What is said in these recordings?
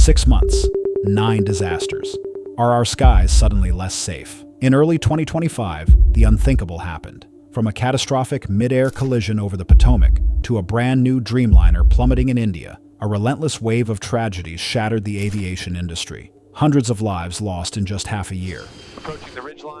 6 months, 9 disasters. Are our skies suddenly less safe? In early 2025, the unthinkable happened. From a catastrophic mid-air collision over the Potomac to a brand new Dreamliner plummeting in India, a relentless wave of tragedies shattered the aviation industry. Hundreds of lives lost in just half a year.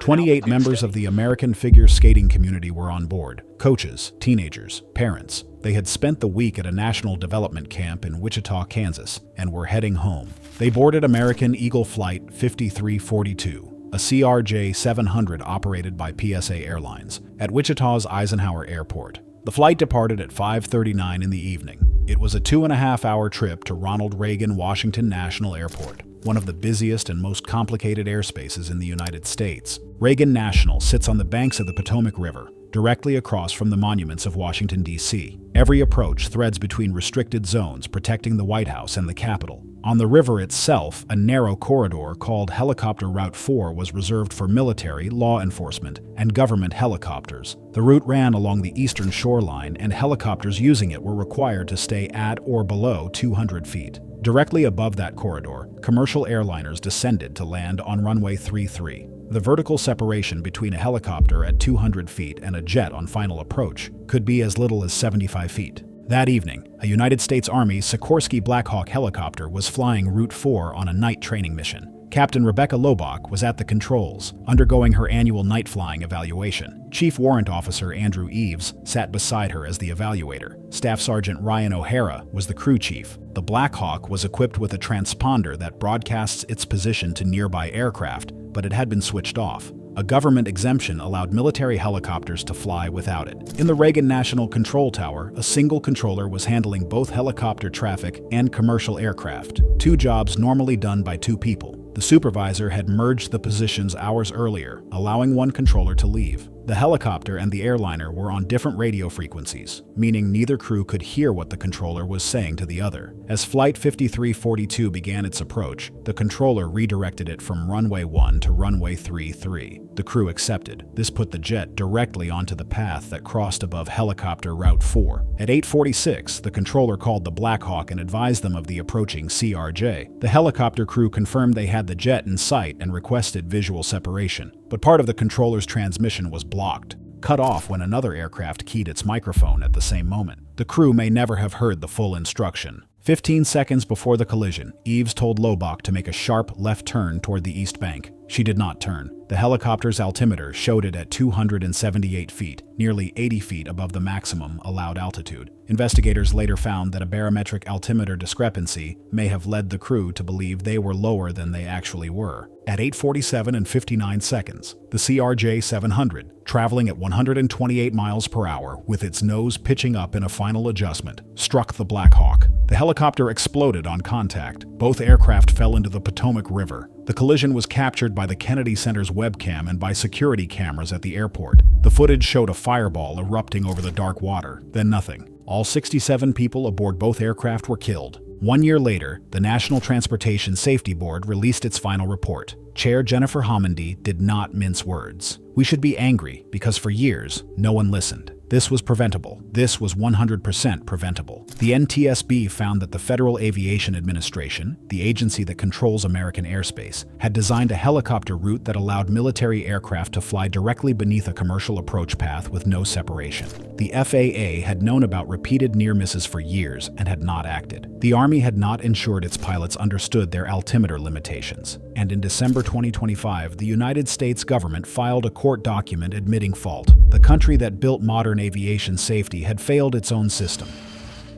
28 members of the American figure skating community were on board. Coaches, teenagers, parents. They had spent the week at a national development camp in Wichita, Kansas, and were heading home. They boarded American Eagle Flight 5342, a CRJ-700 operated by PSA Airlines, at Wichita's Eisenhower Airport. The flight departed at 5:39 in the evening. It was a 2.5-hour trip to Ronald Reagan Washington National Airport, one of the busiest and most complicated airspaces in the United States. Reagan National sits on the banks of the Potomac River, directly across from the monuments of Washington, D.C. Every approach threads between restricted zones protecting the White House and the Capitol. On the river itself, a narrow corridor called Helicopter Route 4 was reserved for military, law enforcement, and government helicopters. The route ran along the eastern shoreline, and helicopters using it were required to stay at or below 200 feet. Directly above that corridor, commercial airliners descended to land on runway 33. The vertical separation between a helicopter at 200 feet and a jet on final approach could be as little as 75 feet. That evening, a United States Army Sikorsky Black Hawk helicopter was flying Route 4 on a night training mission. Captain Rebecca Lobach was at the controls, undergoing her annual night flying evaluation. Chief Warrant Officer Andrew Eves sat beside her as the evaluator. Staff Sergeant Ryan O'Hara was the crew chief. The Black Hawk was equipped with a transponder that broadcasts its position to nearby aircraft, but it had been switched off. A government exemption allowed military helicopters to fly without it. In the Reagan National Control Tower, a single controller was handling both helicopter traffic and commercial aircraft, two jobs normally done by two people. The supervisor had merged the positions hours earlier, allowing one controller to leave. The helicopter and the airliner were on different radio frequencies, meaning neither crew could hear what the controller was saying to the other. As Flight 5342 began its approach, the controller redirected it from runway 1 to runway 33. The crew accepted. This put the jet directly onto the path that crossed above Helicopter Route 4. At 8:46, the controller called the Black Hawk and advised them of the approaching CRJ. The helicopter crew confirmed they had the jet in sight and requested visual separation. But part of the controller's transmission was blocked, cut off when another aircraft keyed its microphone at the same moment. The crew may never have heard the full instruction. 15 seconds before the collision, Eves told Lobach to make a sharp left turn toward the east bank. She did not turn. The helicopter's altimeter showed it at 278 feet, nearly 80 feet above the maximum allowed altitude. Investigators later found that a barometric altimeter discrepancy may have led the crew to believe they were lower than they actually were. At 8:47 and 59 seconds, the CRJ-700, traveling at 128 miles per hour with its nose pitching up in a final adjustment, struck the Black Hawk. The helicopter exploded on contact. Both aircraft fell into the Potomac River. The collision was captured by the Kennedy Center's webcam and by security cameras at the airport. The footage showed a fireball erupting over the dark water, then nothing. All 67 people aboard both aircraft were killed. 1 year later, the National Transportation Safety Board released its final report. Chair Jennifer Homendy did not mince words. We should be angry because for years, no one listened. This was preventable. This was 100% preventable. The NTSB found that the Federal Aviation Administration, the agency that controls American airspace, had designed a helicopter route that allowed military aircraft to fly directly beneath a commercial approach path with no separation. The FAA had known about repeated near misses for years and had not acted. The Army had not ensured its pilots understood their altimeter limitations. And in December 2025, the United States government filed a court document admitting fault. The country that built modern aviation safety had failed its own system.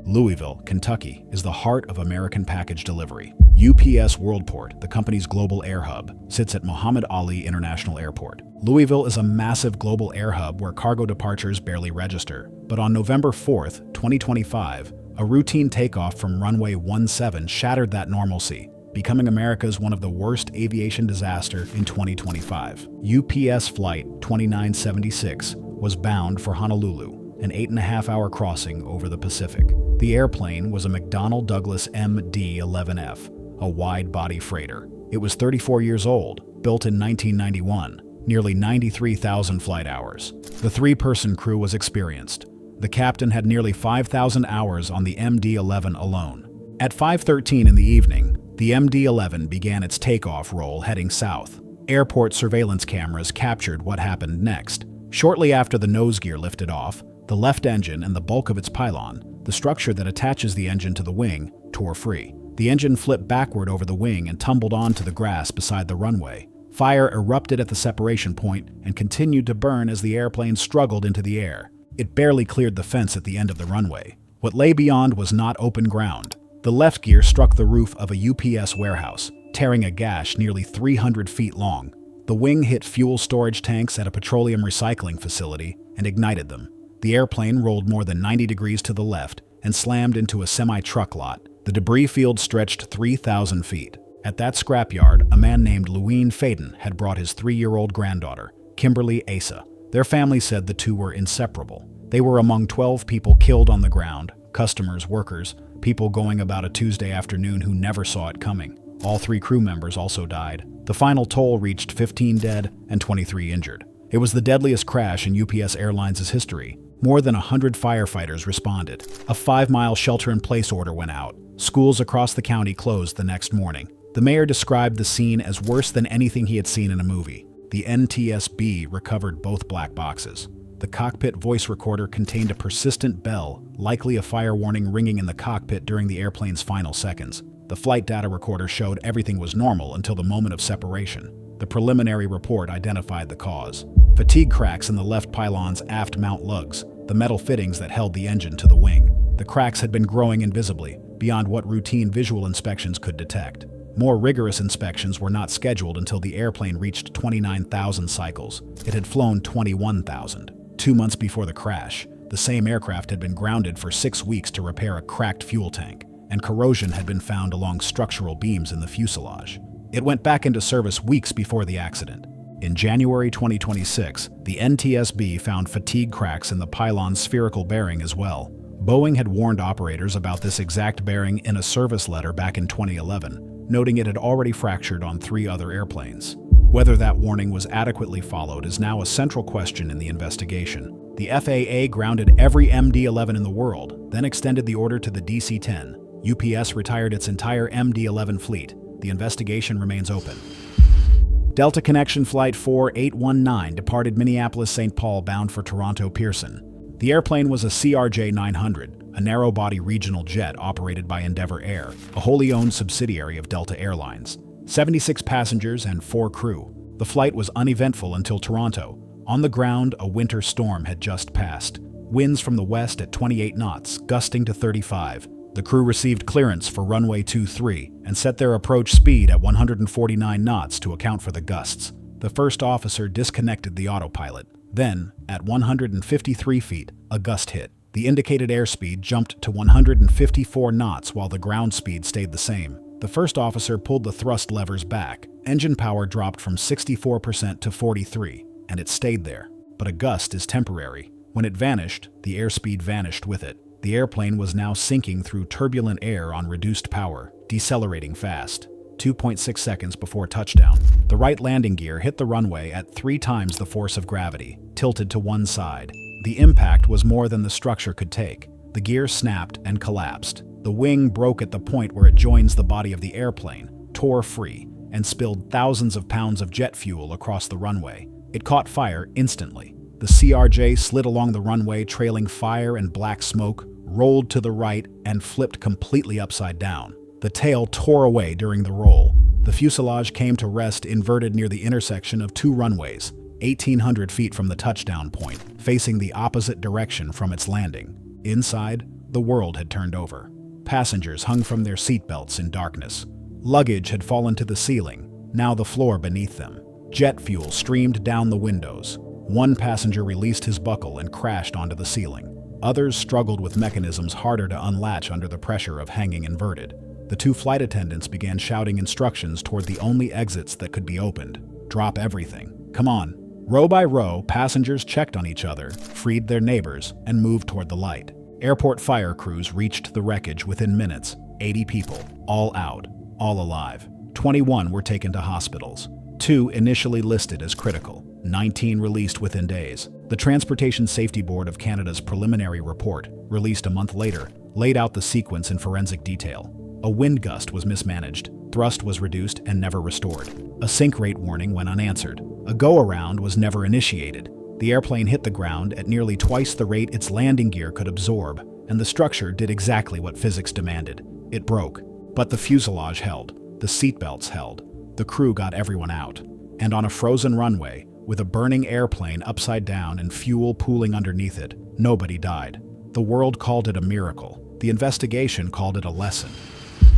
Louisville, Kentucky, is the heart of American package delivery. UPS Worldport, the company's global air hub, sits at Muhammad Ali International Airport. Louisville is a massive global air hub where cargo departures barely register. But on November 4th, 2025, a routine takeoff from runway 17 shattered that normalcy, becoming America's one of the worst aviation disaster in 2025. UPS Flight 2976 was bound for Honolulu, an 8.5-hour crossing over the Pacific. The airplane was a McDonnell Douglas MD-11F, a wide-body freighter. It was 34 years old, built in 1991, nearly 93,000 flight hours. The 3-person crew was experienced. The captain had nearly 5,000 hours on the MD-11 alone. At 5:13 in the evening, The MD-11 began its takeoff roll heading south. Airport surveillance cameras captured what happened next. Shortly after the nose gear lifted off, the left engine and the bulk of its pylon, the structure that attaches the engine to the wing, tore free. The engine flipped backward over the wing and tumbled onto the grass beside the runway. Fire erupted at the separation point and continued to burn as the airplane struggled into the air. It barely cleared the fence at the end of the runway. What lay beyond was not open ground. The left gear struck the roof of a UPS warehouse, tearing a gash nearly 300 feet long. The wing hit fuel storage tanks at a petroleum recycling facility and ignited them. The airplane rolled more than 90 degrees to the left and slammed into a semi-truck lot. The debris field stretched 3,000 feet. At that scrapyard, a man named Lewin Faden had brought his 3-year-old granddaughter, Kimberly Asa. Their family said the two were inseparable. They were among 12 people killed on the ground, customers, workers, people going about a Tuesday afternoon who never saw it coming. All 3 crew members also died. The final toll reached 15 dead and 23 injured. It was the deadliest crash in UPS Airlines' history. More than 100 firefighters responded. A 5-mile shelter-in-place order went out. Schools across the county closed the next morning. The mayor described the scene as worse than anything he had seen in a movie. The NTSB recovered both black boxes. The cockpit voice recorder contained a persistent bell, likely a fire warning ringing in the cockpit during the airplane's final seconds. The flight data recorder showed everything was normal until the moment of separation. The preliminary report identified the cause. Fatigue cracks in the left pylon's aft mount lugs, the metal fittings that held the engine to the wing. The cracks had been growing invisibly, beyond what routine visual inspections could detect. More rigorous inspections were not scheduled until the airplane reached 29,000 cycles. It had flown 21,000. 2 months before the crash, the same aircraft had been grounded for 6 weeks to repair a cracked fuel tank, and corrosion had been found along structural beams in the fuselage. It went back into service weeks before the accident. In January 2026, the NTSB found fatigue cracks in the pylon's spherical bearing as well. Boeing had warned operators about this exact bearing in a service letter back in 2011, noting it had already fractured on 3 other airplanes. Whether that warning was adequately followed is now a central question in the investigation. The FAA grounded every MD-11 in the world, then extended the order to the DC-10. UPS retired its entire MD-11 fleet. The investigation remains open. Delta Connection Flight 4819 departed Minneapolis-St. Paul bound for Toronto Pearson. The airplane was a CRJ-900, a narrow-body regional jet operated by Endeavour Air, a wholly owned subsidiary of Delta Airlines. 76 passengers and 4 crew. The flight was uneventful until Toronto. On the ground, a winter storm had just passed. Winds from the west at 28 knots, gusting to 35. The crew received clearance for runway 23 and set their approach speed at 149 knots to account for the gusts. The first officer disconnected the autopilot. Then, at 153 feet, a gust hit. The indicated airspeed jumped to 154 knots while the ground speed stayed the same. The first officer pulled the thrust levers back. Engine power dropped from 64% to 43%, and it stayed there. But a gust is temporary. When it vanished, the airspeed vanished with it. The airplane was now sinking through turbulent air on reduced power, decelerating fast. 2.6 seconds before touchdown, the right landing gear hit the runway at 3 times the force of gravity, tilted to one side. The impact was more than the structure could take. The gear snapped and collapsed. The wing broke at the point where it joins the body of the airplane, tore free, and spilled thousands of pounds of jet fuel across the runway. It caught fire instantly. The CRJ slid along the runway, trailing fire and black smoke, rolled to the right, and flipped completely upside down. The tail tore away during the roll. The fuselage came to rest inverted near the intersection of 2 runways, 1,800 feet from the touchdown point, facing the opposite direction from its landing. Inside, the world had turned over. Passengers hung from their seatbelts in darkness. Luggage had fallen to the ceiling, now the floor beneath them. Jet fuel streamed down the windows. One passenger released his buckle and crashed onto the ceiling. Others struggled with mechanisms harder to unlatch under the pressure of hanging inverted. The 2 flight attendants began shouting instructions toward the only exits that could be opened. Drop everything. Come on. Row by row, passengers checked on each other, freed their neighbors, and moved toward the light. Airport fire crews reached the wreckage within minutes. 80 people, all out, all alive. 21 were taken to hospitals. 2 initially listed as critical. 19 released within days. The Transportation Safety Board of Canada's preliminary report, released a month later, laid out the sequence in forensic detail. A wind gust was mismanaged. Thrust was reduced and never restored. A sink rate warning went unanswered. A go-around was never initiated. The airplane hit the ground at nearly twice the rate its landing gear could absorb, and the structure did exactly what physics demanded. It broke. But the fuselage held. The seatbelts held. The crew got everyone out. And on a frozen runway, with a burning airplane upside down and fuel pooling underneath it, nobody died. The world called it a miracle. The investigation called it a lesson.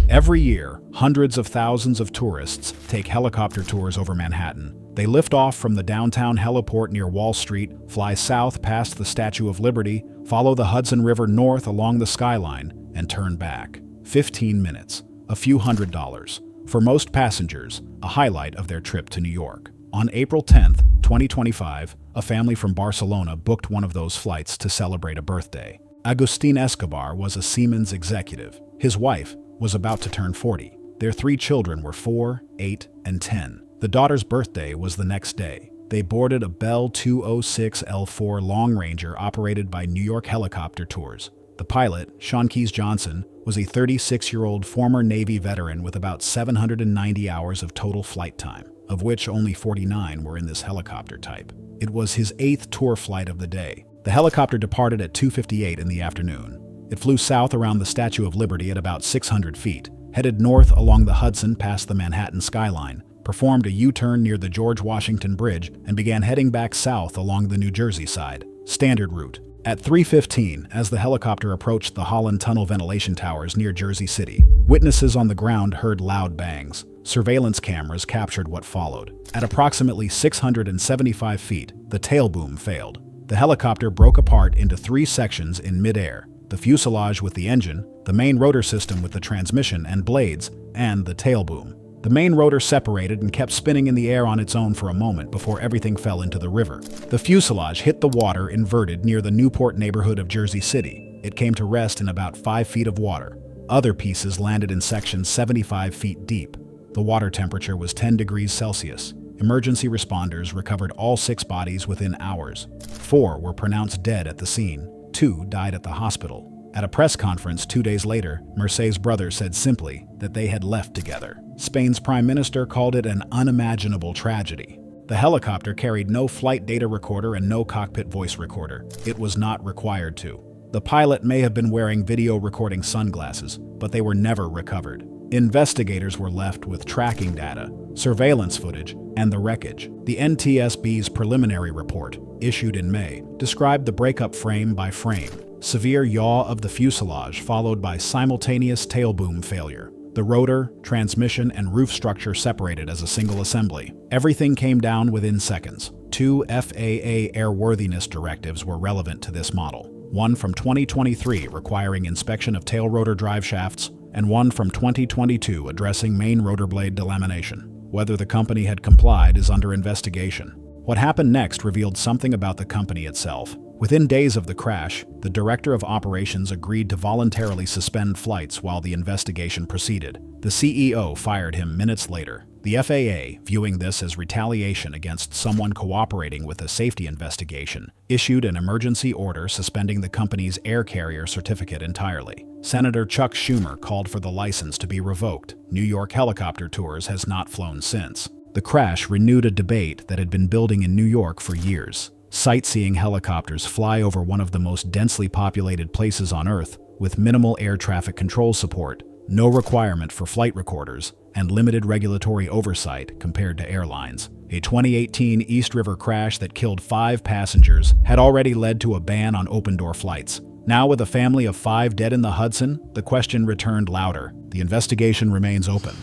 Every year, hundreds of thousands of tourists take helicopter tours over Manhattan. They lift off from the downtown heliport near Wall Street, fly south past the Statue of Liberty, follow the Hudson River north along the skyline, and turn back. 15 minutes, a few $100s. For most passengers, a highlight of their trip to New York. On April 10, 2025, a family from Barcelona booked one of those flights to celebrate a birthday. Agustin Escobar was a Siemens executive. His wife was about to turn 40. Their 3 children were 4, 8, and 10. The daughter's birthday was the next day. They boarded a Bell 206L4 Long Ranger operated by New York Helicopter Tours. The pilot, Sean Keys Johnson, was a 36-year-old former Navy veteran with about 790 hours of total flight time, of which only 49 were in this helicopter type. It was his 8th tour flight of the day. The helicopter departed at 2:58 in the afternoon. It flew south around the Statue of Liberty at about 600 feet, headed north along the Hudson past the Manhattan skyline, performed a U-turn near the George Washington Bridge, and began heading back south along the New Jersey side. Standard route. At 3:15, as the helicopter approached the Holland Tunnel ventilation towers near Jersey City, witnesses on the ground heard loud bangs. Surveillance cameras captured what followed. At approximately 675 feet, the tail boom failed. The helicopter broke apart into 3 sections in midair: the fuselage with the engine, the main rotor system with the transmission and blades, and the tail boom. The main rotor separated and kept spinning in the air on its own for a moment before everything fell into the river. The fuselage hit the water inverted near the Newport neighborhood of Jersey City. It came to rest in about 5 feet of water. Other pieces landed in sections 75 feet deep. The water temperature was 10 degrees Celsius. Emergency responders recovered all 6 bodies within hours. 4 were pronounced dead at the scene. 2 died at the hospital. At a press conference 2 days later, Merce's brother said simply that they had left together. Spain's prime minister called it an unimaginable tragedy. The helicopter carried no flight data recorder and no cockpit voice recorder. It was not required to. The pilot may have been wearing video recording sunglasses, but they were never recovered. Investigators were left with tracking data, surveillance footage, and the wreckage. The NTSB's preliminary report, issued in May, described the breakup frame by frame. Severe yaw of the fuselage followed by simultaneous tail boom failure. The rotor, transmission, and roof structure separated as a single assembly. Everything came down within seconds. 2 FAA airworthiness directives were relevant to this model. One from 2023 requiring inspection of tail rotor drive shafts, and one from 2022 addressing main rotor blade delamination. Whether the company had complied is under investigation. What happened next revealed something about the company itself. Within days of the crash, the director of operations agreed to voluntarily suspend flights while the investigation proceeded. The CEO fired him minutes later. The FAA, viewing this as retaliation against someone cooperating with a safety investigation, issued an emergency order suspending the company's air carrier certificate entirely. Senator Chuck Schumer called for the license to be revoked. New York Helicopter Tours has not flown since. The crash renewed a debate that had been building in New York for years. Sightseeing helicopters fly over one of the most densely populated places on Earth, with minimal air traffic control support, no requirement for flight recorders, and limited regulatory oversight compared to airlines. A 2018 East River crash that killed 5 passengers had already led to a ban on open-door flights. Now, with a family of 5 dead in the Hudson, the question returned louder. The investigation remains open.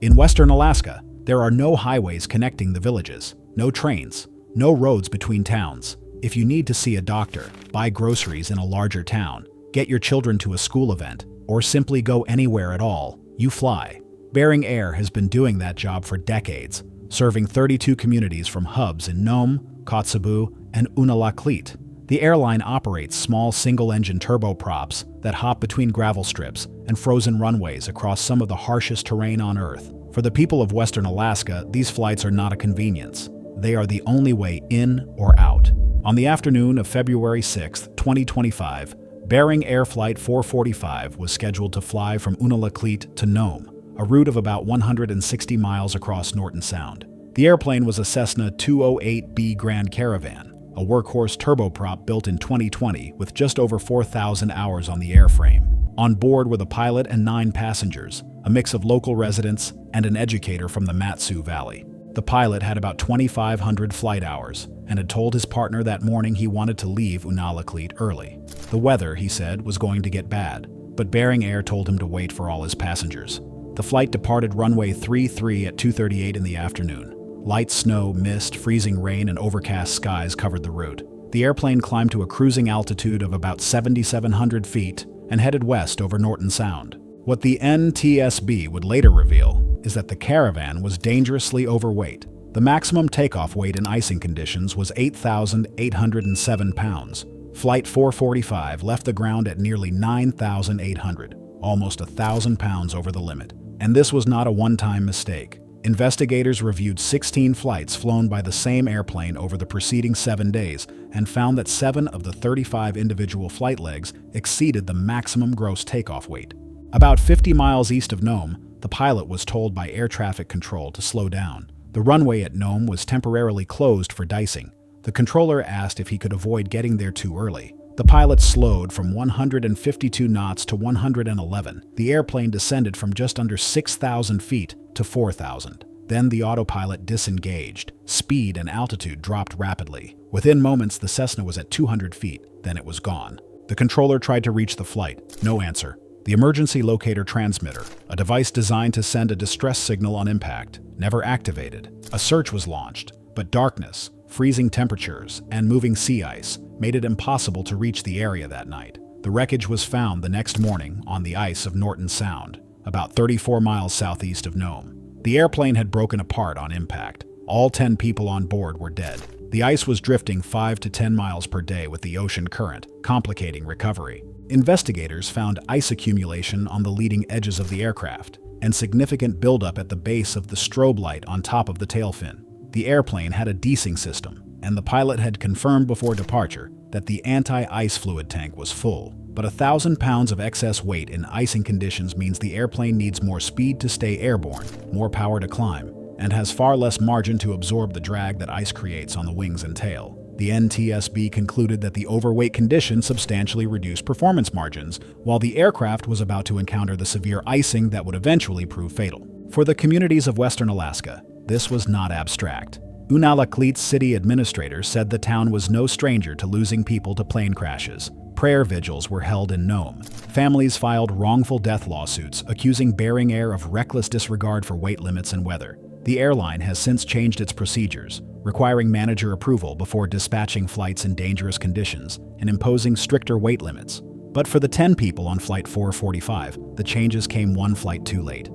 In western Alaska, there are no highways connecting the villages, no trains, no roads between towns. If you need to see a doctor, buy groceries in a larger town, get your children to a school event, or simply go anywhere at all, you fly. Bering Air has been doing that job for decades, serving 32 communities from hubs in Nome, Kotzebue, and Unalakleet. The airline operates small single-engine turboprops that hop between gravel strips and frozen runways across some of the harshest terrain on Earth. For the people of Western Alaska, these flights are not a convenience. They are the only way in or out. On the afternoon of February 6, 2025, Bering Air Flight 445 was scheduled to fly from Unalakleet to Nome. a route of about 160 miles across Norton Sound. The airplane was a Cessna 208B Grand Caravan, a workhorse turboprop built in 2020 with just over 4,000 hours on the airframe. On board were the pilot and 9 passengers, a mix of local residents and an educator from the Matsu Valley. The pilot had about 2,500 flight hours and had told his partner that morning he wanted to leave Unalakleet early. The weather, he said, was going to get bad, but Bering Air told him to wait for all his passengers. The flight departed runway 33 at 2:38 in the afternoon. Light snow, mist, freezing rain, and overcast skies covered the route. The airplane climbed to a cruising altitude of about 7,700 feet and headed west over Norton Sound. What the NTSB would later reveal is that the caravan was dangerously overweight. The maximum takeoff weight in icing conditions was 8,807 pounds. Flight 445 left the ground at nearly 9,800, almost 1,000 pounds over the limit. And this was not a one-time mistake. Investigators reviewed 16 flights flown by the same airplane over the preceding 7 days and found that 7 of the 35 individual flight legs exceeded the maximum gross takeoff weight. About 50 miles east of Nome, the pilot was told by air traffic control to slow down. The runway at Nome was temporarily closed for dicing. The controller asked if he could avoid getting there too early. The pilot slowed from 152 knots to 111. The airplane descended from just under 6,000 feet to 4,000. Then the autopilot disengaged. Speed and altitude dropped rapidly. Within moments, the Cessna was at 200 feet. Then it was gone. The controller tried to reach the flight. No answer. The emergency locator transmitter, a device designed to send a distress signal on impact, never activated. A search was launched, but darkness, freezing temperatures, and moving sea ice made it impossible to reach the area that night. The wreckage was found the next morning on the ice of Norton Sound, about 34 miles southeast of Nome. The airplane had broken apart on impact. All 10 people on board were dead. The ice was drifting 5 to 10 miles per day with the ocean current, complicating recovery. Investigators found ice accumulation on the leading edges of the aircraft and significant buildup at the base of the strobe light on top of the tail fin. The airplane had a de-icing system, and the pilot had confirmed before departure that the anti-ice fluid tank was full. But 1,000 pounds of excess weight in icing conditions means the airplane needs more speed to stay airborne, more power to climb, and has far less margin to absorb the drag that ice creates on the wings and tail. The NTSB concluded that the overweight condition substantially reduced performance margins, while the aircraft was about to encounter the severe icing that would eventually prove fatal. For the communities of Western Alaska, this was not abstract. Unalakleet's city administrator said the town was no stranger to losing people to plane crashes. Prayer vigils were held in Nome. Families filed wrongful death lawsuits accusing Bering Air of reckless disregard for weight limits and weather. The airline has since changed its procedures, requiring manager approval before dispatching flights in dangerous conditions and imposing stricter weight limits. But for the 10 people on Flight 445, the changes came one flight too late.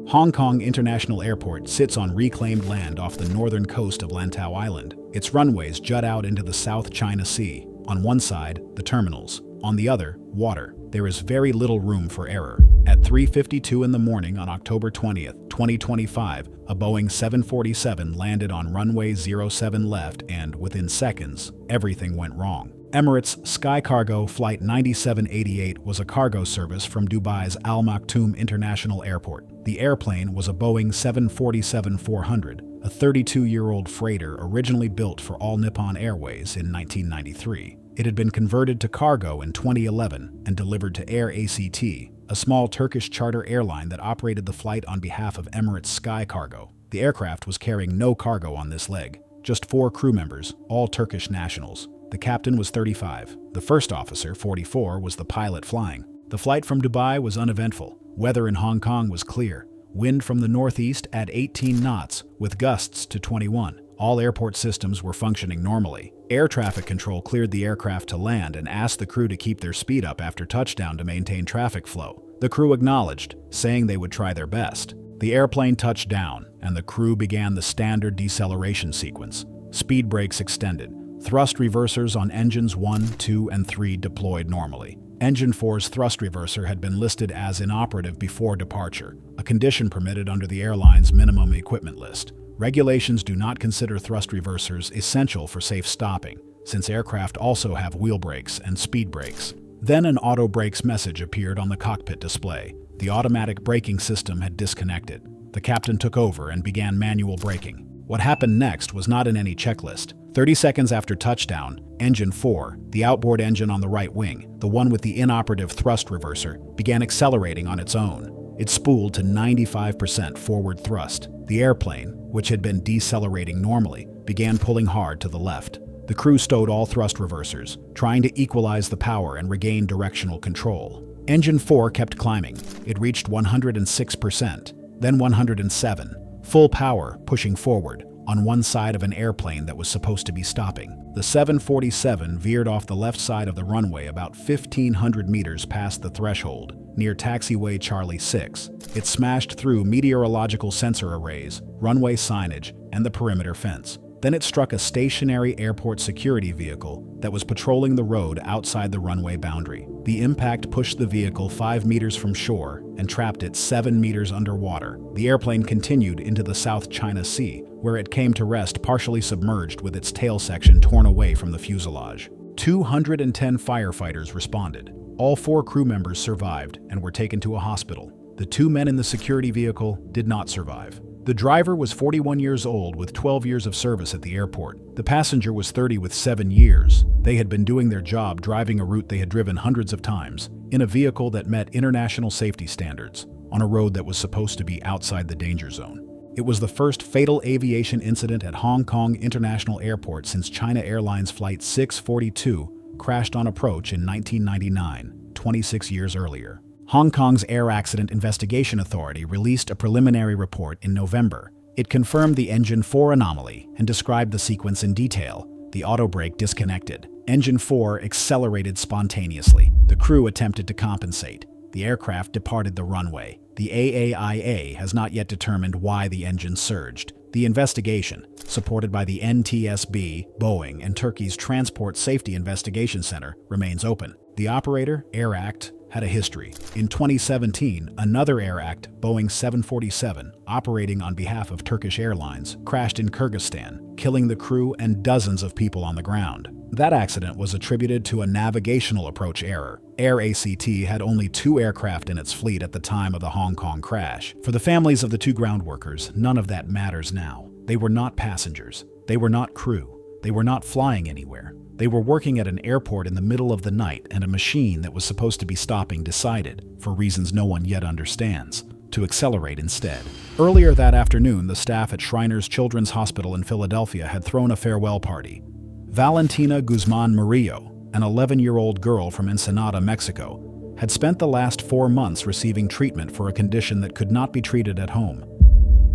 Hong Kong International Airport sits on reclaimed land off the northern coast of Lantau Island. Its runways jut out into the South China Sea. On one side, the terminals. On the other, water. There is very little room for error. At 3:52 in the morning on October 20th, 2025, a Boeing 747 landed on runway 07 left and, within seconds, everything went wrong. Emirates' SkyCargo Flight 9788 was a cargo service from Dubai's Al Maktoum International Airport. The airplane was a Boeing 747-400, a 32-year-old freighter originally built for All Nippon Airways in 1993. It had been converted to cargo in 2011 and delivered to Air ACT, a small Turkish charter airline that operated the flight on behalf of Emirates SkyCargo. The aircraft was carrying no cargo on this leg, just 4 crew members, all Turkish nationals. The captain was 35. The first officer, 44, was the pilot flying. The flight from Dubai was uneventful. Weather in Hong Kong was clear. Wind from the northeast at 18 knots, with gusts to 21. All airport systems were functioning normally. Air traffic control cleared the aircraft to land and asked the crew to keep their speed up after touchdown to maintain traffic flow. The crew acknowledged, saying they would try their best. The airplane touched down, and the crew began the standard deceleration sequence. Speed brakes extended. Thrust reversers on engines 1, 2, and 3 deployed normally. Engine 4's thrust reverser had been listed as inoperative before departure, a condition permitted under the airline's minimum equipment list. Regulations do not consider thrust reversers essential for safe stopping, since aircraft also have wheel brakes and speed brakes. Then an auto brakes message appeared on the cockpit display. The automatic braking system had disconnected. The captain took over and began manual braking. What happened next was not in any checklist. 30 seconds after touchdown, Engine 4, the outboard engine on the right wing, the one with the inoperative thrust reverser, began accelerating on its own. It spooled to 95% forward thrust. The airplane, which had been decelerating normally, began pulling hard to the left. The crew stowed all thrust reversers, trying to equalize the power and regain directional control. Engine 4 kept climbing. It reached 106%, then 107%. Full power, pushing forward, on one side of an airplane that was supposed to be stopping. The 747 veered off the left side of the runway about 1,500 meters past the threshold, near taxiway Charlie 6. It smashed through meteorological sensor arrays, runway signage, and the perimeter fence. Then it struck a stationary airport security vehicle that was patrolling the road outside the runway boundary. The impact pushed the vehicle 5 meters from shore and trapped it 7 meters underwater. The airplane continued into the South China Sea, where it came to rest partially submerged with its tail section torn away from the fuselage. 210 firefighters responded. All 4 crew members survived and were taken to a hospital. The 2 men in the security vehicle did not survive. The driver was 41 years old with 12 years of service at the airport. The passenger was 30 with 7 years. They had been doing their job driving a route they had driven hundreds of times, in a vehicle that met international safety standards, on a road that was supposed to be outside the danger zone. It was the first fatal aviation incident at Hong Kong International Airport since China Airlines Flight 642 crashed on approach in 1999, 26 years earlier. Hong Kong's Air Accident Investigation Authority released a preliminary report in November. It confirmed the Engine 4 anomaly and described the sequence in detail. The auto brake disconnected. Engine 4 accelerated spontaneously. The crew attempted to compensate. The aircraft departed the runway. The AAIA has not yet determined why the engine surged. The investigation, supported by the NTSB, Boeing, and Turkey's Transport Safety Investigation Center, remains open. The operator, Air Act, had a history. In 2017, another Air Act, Boeing 747, operating on behalf of Turkish Airlines, crashed in Kyrgyzstan, killing the crew and dozens of people on the ground. That accident was attributed to a navigational approach error. Air ACT had only 2 aircraft in its fleet at the time of the Hong Kong crash. For the families of the 2 ground workers, none of that matters now. They were not passengers. They were not crew. They were not flying anywhere. They were working at an airport in the middle of the night, and a machine that was supposed to be stopping decided, for reasons no one yet understands, to accelerate instead. Earlier that afternoon, the staff at Shriners Children's Hospital in Philadelphia had thrown a farewell party. Valentina Guzman Murillo, an 11-year-old girl from Ensenada, Mexico, had spent the last 4 months receiving treatment for a condition that could not be treated at home.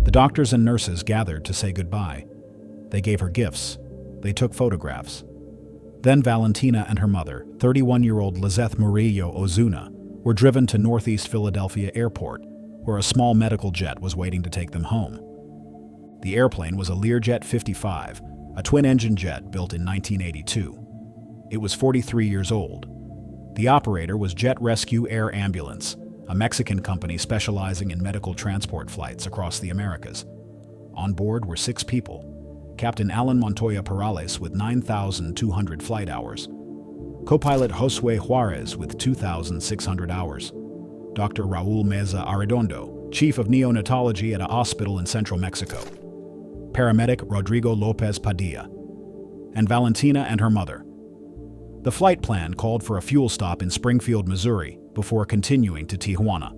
The doctors and nurses gathered to say goodbye. They gave her gifts. They took photographs. Then Valentina and her mother, 31-year-old Lizeth Murillo Ozuna, were driven to Northeast Philadelphia Airport, where a small medical jet was waiting to take them home. The airplane was a Learjet 55, a twin-engine jet built in 1982. It was 43 years old. The operator was Jet Rescue Air Ambulance, a Mexican company specializing in medical transport flights across the Americas. On board were 6 people. Captain Alan Montoya Perales with 9,200 flight hours, co-pilot Josue Juarez with 2,600 hours, Dr. Raul Meza Arredondo, chief of neonatology at a hospital in central Mexico, paramedic Rodrigo Lopez Padilla, and Valentina and her mother. The flight plan called for a fuel stop in Springfield, Missouri, before continuing to Tijuana.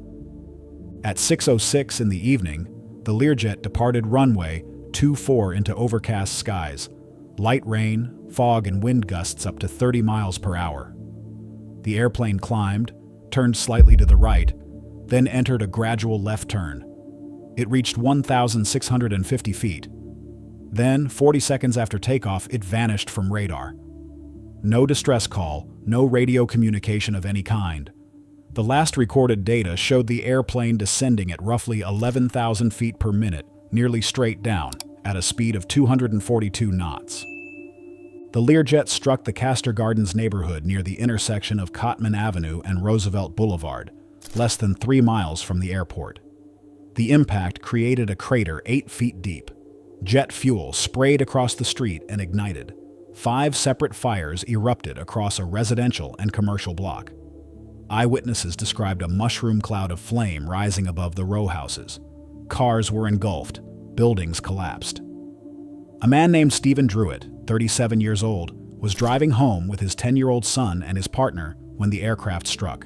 At 6:06 in the evening, the Learjet departed runway 24 into overcast skies, light rain, fog, and wind gusts up to 30 miles per hour. The airplane climbed, turned slightly to the right, then entered a gradual left turn. It reached 1,650 feet. Then, 40 seconds after takeoff, it vanished from radar. No distress call, no radio communication of any kind. The last recorded data showed the airplane descending at roughly 11,000 feet per minute, nearly straight down, at a speed of 242 knots. The Learjet struck the Castor Gardens neighborhood near the intersection of Cotman Avenue and Roosevelt Boulevard, less than 3 miles from the airport. The impact created a crater 8 feet deep. Jet fuel sprayed across the street and ignited. 5 separate fires erupted across a residential and commercial block. Eyewitnesses described a mushroom cloud of flame rising above the row houses. Cars were engulfed, buildings collapsed. A man named Stephen Druitt, 37 years old, was driving home with his 10-year-old son and his partner when the aircraft struck.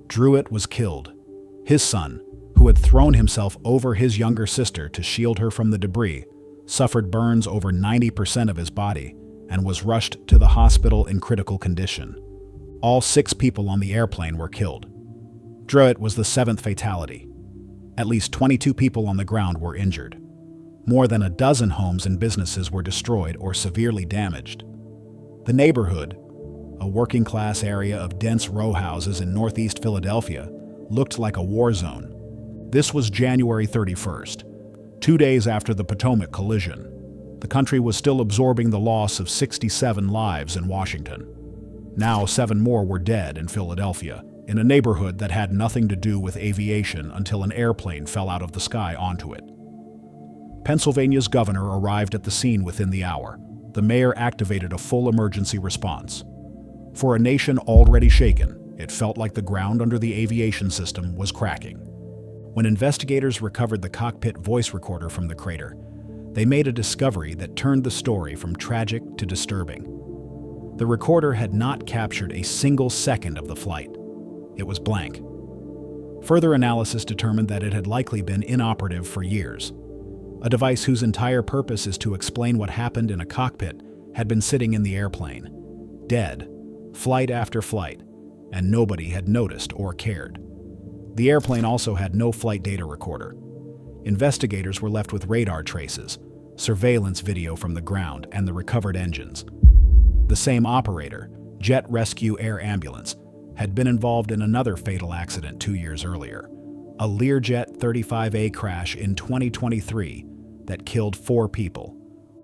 Druitt was killed. His son, who had thrown himself over his younger sister to shield her from the debris, suffered burns over 90% of his body and was rushed to the hospital in critical condition. All 6 people on the airplane were killed. Druitt was the 7th fatality. At least 22 people on the ground were injured. More than a dozen homes and businesses were destroyed or severely damaged. The neighborhood, a working-class area of dense row houses in northeast Philadelphia, looked like a war zone. This was January 31st, 2 days after the Potomac collision. The country was still absorbing the loss of 67 lives in Washington. Now 7 more were dead in Philadelphia, in a neighborhood that had nothing to do with aviation until an airplane fell out of the sky onto it. Pennsylvania's governor arrived at the scene within the hour. The mayor activated a full emergency response. For a nation already shaken, it felt like the ground under the aviation system was cracking. When investigators recovered the cockpit voice recorder from the crater, they made a discovery that turned the story from tragic to disturbing. The recorder had not captured a single second of the flight. It was blank. Further analysis determined that it had likely been inoperative for years. A device whose entire purpose is to explain what happened in a cockpit had been sitting in the airplane, dead, flight after flight, and nobody had noticed or cared. The airplane also had no flight data recorder. Investigators were left with radar traces, surveillance video from the ground, and the recovered engines. The same operator, Jet Rescue Air Ambulance, had been involved in another fatal accident 2 years earlier, a Learjet 35A crash in 2023 that killed 4 people.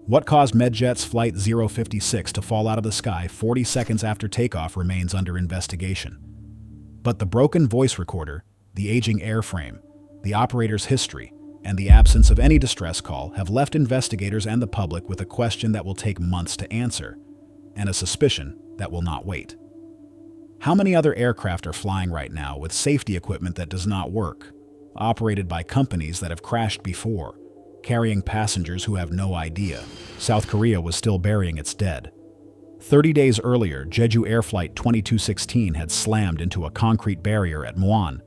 What caused Medjet's Flight 056 to fall out of the sky 40 seconds after takeoff remains under investigation. But the broken voice recorder, the aging airframe, the operator's history, and the absence of any distress call have left investigators and the public with a question that will take months to answer, and a suspicion that will not wait. How many other aircraft are flying right now with safety equipment that does not work, operated by companies that have crashed before, carrying passengers who have no idea? South Korea was still burying its dead. 30 days earlier, Jeju Air Flight 2216 had slammed into a concrete barrier at Muan,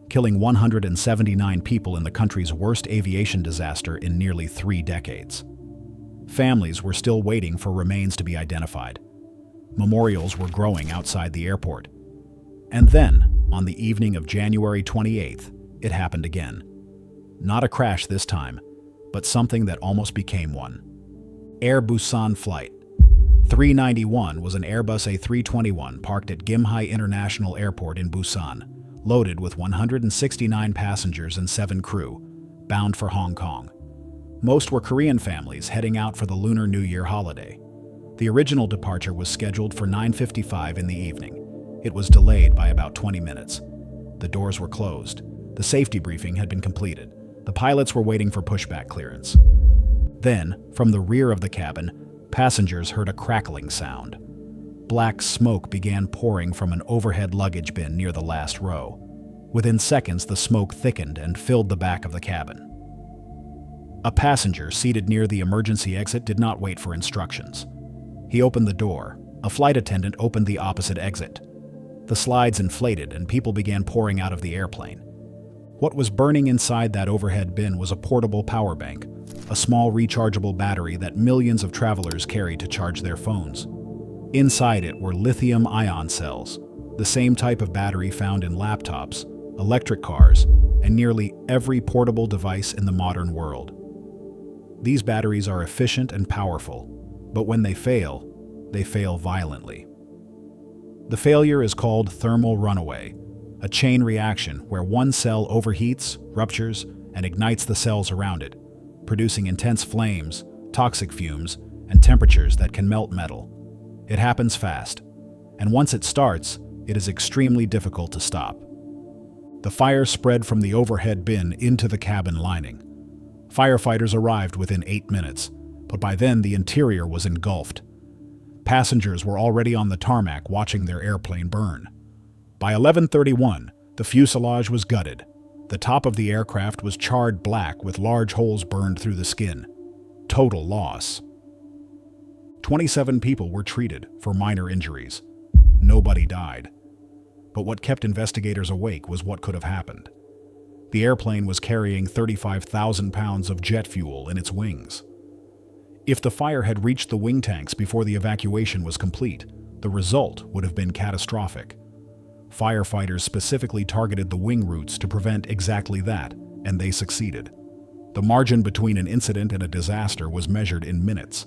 killing 179 people in the country's worst aviation disaster in nearly 3 decades. Families were still waiting for remains to be identified. Memorials were growing outside the airport. And then, on the evening of January 28th, it happened again. Not a crash this time, but something that almost became one. Air Busan Flight 391 was an Airbus A321 parked at Gimhae International Airport in Busan, loaded with 169 passengers and 7 crew, bound for Hong Kong. Most were Korean families heading out for the Lunar New Year holiday. The original departure was scheduled for 9:55 in the evening. It was delayed by about 20 minutes. The doors were closed. The safety briefing had been completed. The pilots were waiting for pushback clearance. Then, from the rear of the cabin, passengers heard a crackling sound. Black smoke began pouring from an overhead luggage bin near the last row. Within seconds, the smoke thickened and filled the back of the cabin. A passenger seated near the emergency exit did not wait for instructions. He opened the door. A flight attendant opened the opposite exit. The slides inflated and people began pouring out of the airplane. What was burning inside that overhead bin was a portable power bank, a small rechargeable battery that millions of travelers carry to charge their phones. Inside it were lithium-ion cells, the same type of battery found in laptops, electric cars, and nearly every portable device in the modern world. These batteries are efficient and powerful, but when they fail violently. The failure is called thermal runaway, a chain reaction where one cell overheats, ruptures, and ignites the cells around it, producing intense flames, toxic fumes, and temperatures that can melt metal. It happens fast, and once it starts, it is extremely difficult to stop. The fire spread from the overhead bin into the cabin lining. Firefighters arrived within 8 minutes, but by then the interior was engulfed. Passengers were already on the tarmac watching their airplane burn. By 11:31, the fuselage was gutted. The top of the aircraft was charred black with large holes burned through the skin. Total loss. 27 people were treated for minor injuries. Nobody died. But what kept investigators awake was what could have happened. The airplane was carrying 35,000 pounds of jet fuel in its wings. If the fire had reached the wing tanks before the evacuation was complete, the result would have been catastrophic. Firefighters specifically targeted the wing routes to prevent exactly that, and they succeeded. The margin between an incident and a disaster was measured in minutes.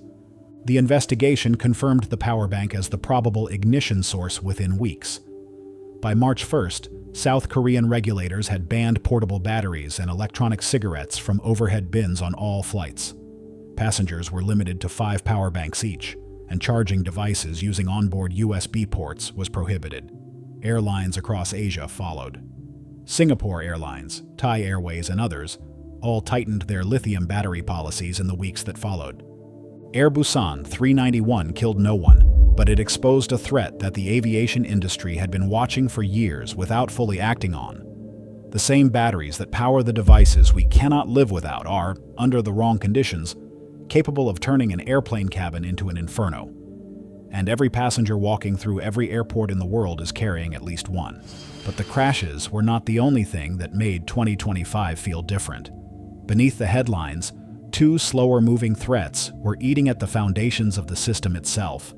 The investigation confirmed the power bank as the probable ignition source within weeks. By March 1st, South Korean regulators had banned portable batteries and electronic cigarettes from overhead bins on all flights. Passengers were limited to 5 power banks each, and charging devices using onboard USB ports was prohibited. Airlines across Asia followed. Singapore Airlines, Thai Airways, and others all tightened their lithium battery policies in the weeks that followed. Air Busan 391 killed no one, but it exposed a threat that the aviation industry had been watching for years without fully acting on. The same batteries that power the devices we cannot live without are, under the wrong conditions, capable of turning an airplane cabin into an inferno. And every passenger walking through every airport in the world is carrying at least one. But the crashes were not the only thing that made 2025 feel different. Beneath the headlines, 2 slower-moving threats were eating at the foundations of the system itself.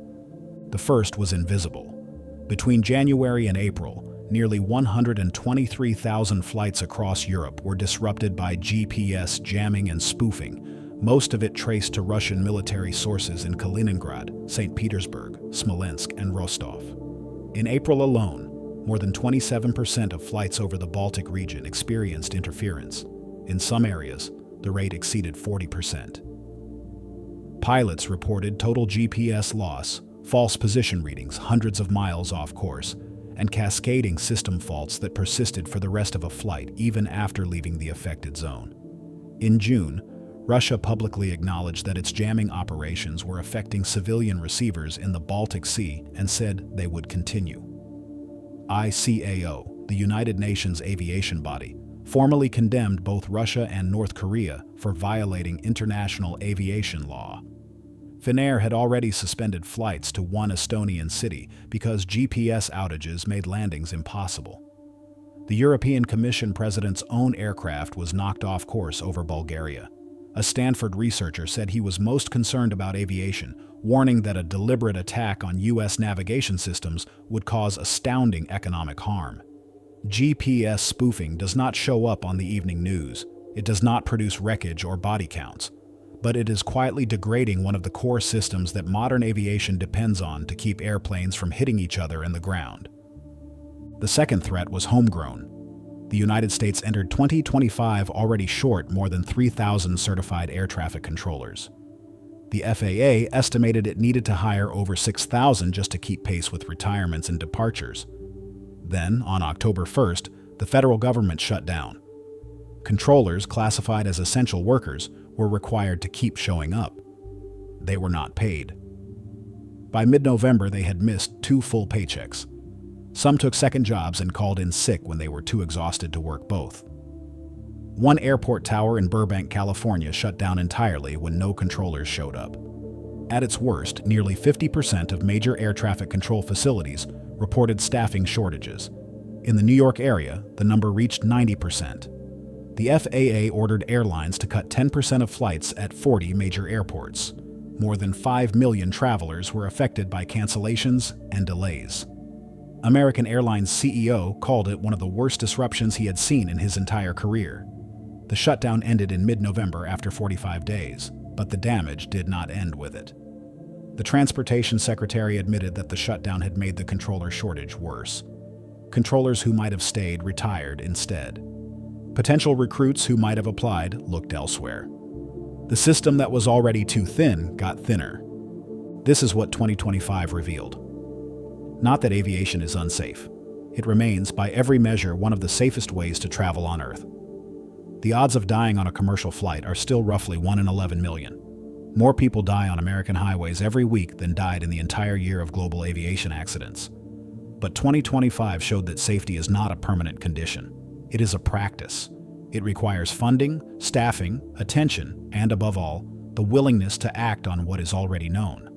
The first was invisible. Between January and April, nearly 123,000 flights across Europe were disrupted by GPS jamming and spoofing, most of it traced to Russian military sources in Kaliningrad, St. Petersburg, Smolensk, and Rostov. In April alone, more than 27% of flights over the Baltic region experienced interference. In some areas, the rate exceeded 40%. Pilots reported total GPS loss, false position readings hundreds of miles off course, and cascading system faults that persisted for the rest of a flight even after leaving the affected zone. In June, Russia publicly acknowledged that its jamming operations were affecting civilian receivers in the Baltic Sea and said they would continue. ICAO, the United Nations aviation body, formally condemned both Russia and North Korea for violating international aviation law. Finnair had already suspended flights to one Estonian city because GPS outages made landings impossible. The European Commission president's own aircraft was knocked off course over Bulgaria. A Stanford researcher said he was most concerned about aviation, warning that a deliberate attack on U.S. navigation systems would cause astounding economic harm. GPS spoofing does not show up on the evening news. It does not produce wreckage or body counts, but it is quietly degrading one of the core systems that modern aviation depends on to keep airplanes from hitting each other in the ground. The second threat was homegrown. The United States entered 2025 already short more than 3,000 certified air traffic controllers. The FAA estimated it needed to hire over 6,000 just to keep pace with retirements and departures. Then, on October 1st, the federal government shut down. Controllers classified as essential workers were required to keep showing up. They were not paid. By mid-November, they had missed 2 full paychecks. Some took second jobs and called in sick when they were too exhausted to work both. One airport tower in Burbank, California shut down entirely when no controllers showed up. At its worst, nearly 50% of major air traffic control facilities reported staffing shortages. In the New York area, the number reached 90%. The FAA ordered airlines to cut 10% of flights at 40 major airports. More than 5 million travelers were affected by cancellations and delays. American Airlines CEO called it one of the worst disruptions he had seen in his entire career. The shutdown ended in mid-November after 45 days, but the damage did not end with it. The Transportation Secretary admitted that the shutdown had made the controller shortage worse. Controllers who might have stayed retired instead. Potential recruits who might have applied looked elsewhere. The system that was already too thin got thinner. This is what 2025 revealed. Not that aviation is unsafe. It remains, by every measure, one of the safest ways to travel on Earth. The odds of dying on a commercial flight are still roughly 1 in 11 million. More people die on American highways every week than died in the entire year of global aviation accidents. But 2025 showed that safety is not a permanent condition. It is a practice. It requires funding, staffing, attention, and above all, the willingness to act on what is already known.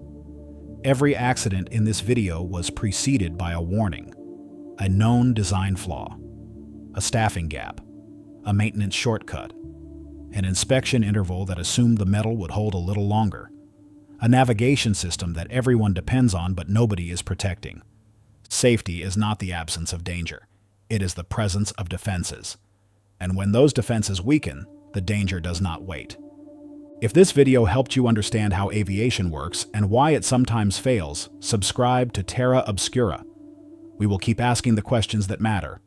Every accident in this video was preceded by a warning, a known design flaw, a staffing gap, a maintenance shortcut, an inspection interval that assumed the metal would hold a little longer, a navigation system that everyone depends on but nobody is protecting. Safety is not the absence of danger. It is the presence of defenses. And when those defenses weaken, the danger does not wait. If this video helped you understand how aviation works and why it sometimes fails, subscribe to Terra Obscura. We will keep asking the questions that matter,